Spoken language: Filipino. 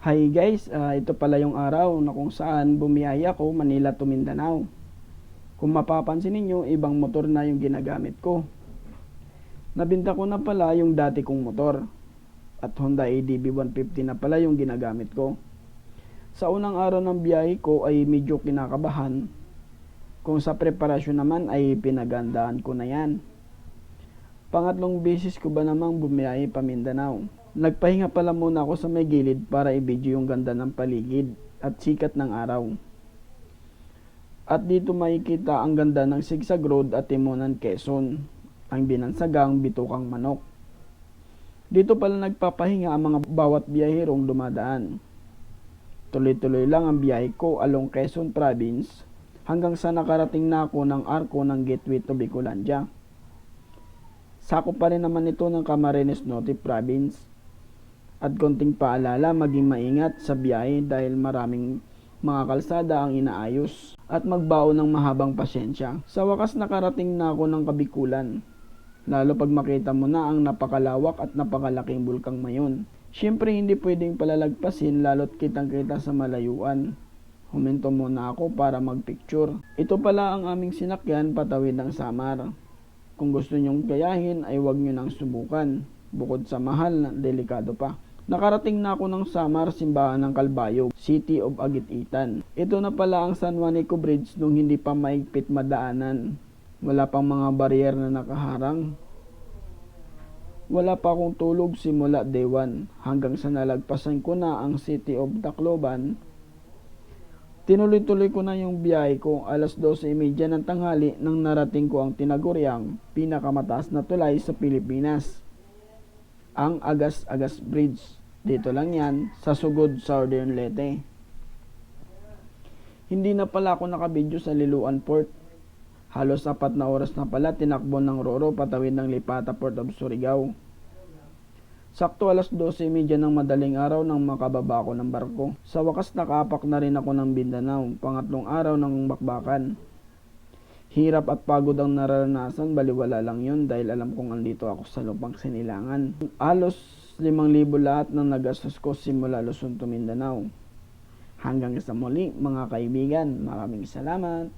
Hi guys, ito pala yung araw na kung saan bumiyaya ko Manila to Mindanao. Kung mapapansin ninyo, ibang motor na yung ginagamit ko. Nabinta ko na pala yung dati kong motor at Honda ADV 150 na pala yung ginagamit ko. Sa unang araw ng biyahe ko ay medyo kinakabahan. Kung sa preparasyon naman ay pinagandaan ko na yan. Pangatlong beses ko ba namang bumiyahe pa Mindanao. Nagpahinga pala muna ako sa may gilid para i-video yung ganda ng paligid at sikat ng araw. At dito makikita ang ganda ng Sigsag Road at Timonan, Quezon, ang binansagang Bitukang Manok. Dito pala nagpapahinga ang mga bawat biyaherong dumadaan. Tuloy-tuloy lang ang biyahe ko along Quezon Province hanggang sa nakarating na ako ng arko ng Gateway to Bicolandia. Sakop pa rin naman ito ng Camarines Norte Province. At konting paalala, maging maingat sa biyahe dahil maraming mga kalsada ang inaayos at magbaon ng mahabang pasensya. Sa wakas nakarating na ako ng Kabikulan, lalo pag makita mo na ang napakalawak at napakalaking bulkang Mayon. Siyempre hindi pwedeng palalagpasin lalo't kitang kita sa malayuan. Huminto muna ako para magpicture. Ito pala ang aming sinakyan patawid ng Samar. Kung gusto nyong gayahin ay huwag nyo nang subukan. Bukod sa mahal, delikado pa. Nakarating na ako ng Samar, Simbahan ng Calbayog, City of Agit-Itan. Ito na pala ang San Juanico Bridge nung hindi pa maigpit madaanan. Wala pang mga barrier na nakaharang. Wala pa akong tulog simula day 1 hanggang sa nalagpasan ko na ang City of Tacloban. Tinuloy-tuloy ko na yung biyahe ko. Alas 12:30 ng tanghali nang narating ko ang tinaguriang pinakamataas na tulay sa Pilipinas, ang Agas-Agas Bridge. Dito lang yan sa Sugod, Southern Leyte. Hindi na pala ako nakabidyo sa Liloan Port. Halos 4 na oras na pala tinakbo ng Roro patawid ng Lipata Port of Surigao. Sakto alas 12:30 ng madaling araw nang makababa ako ng barko. Sa wakas nakaapak na rin ako ng Mindanao, pangatlong araw ng bakbakan. Hirap at pagod ang nararanasan, baliwala lang yun dahil alam kong andito ako sa lupang Sinilangan. Halos 5,000 lahat ng nagastos ko simula Luzon to Mindanao. Hanggang sa muli mga kaibigan, maraming salamat.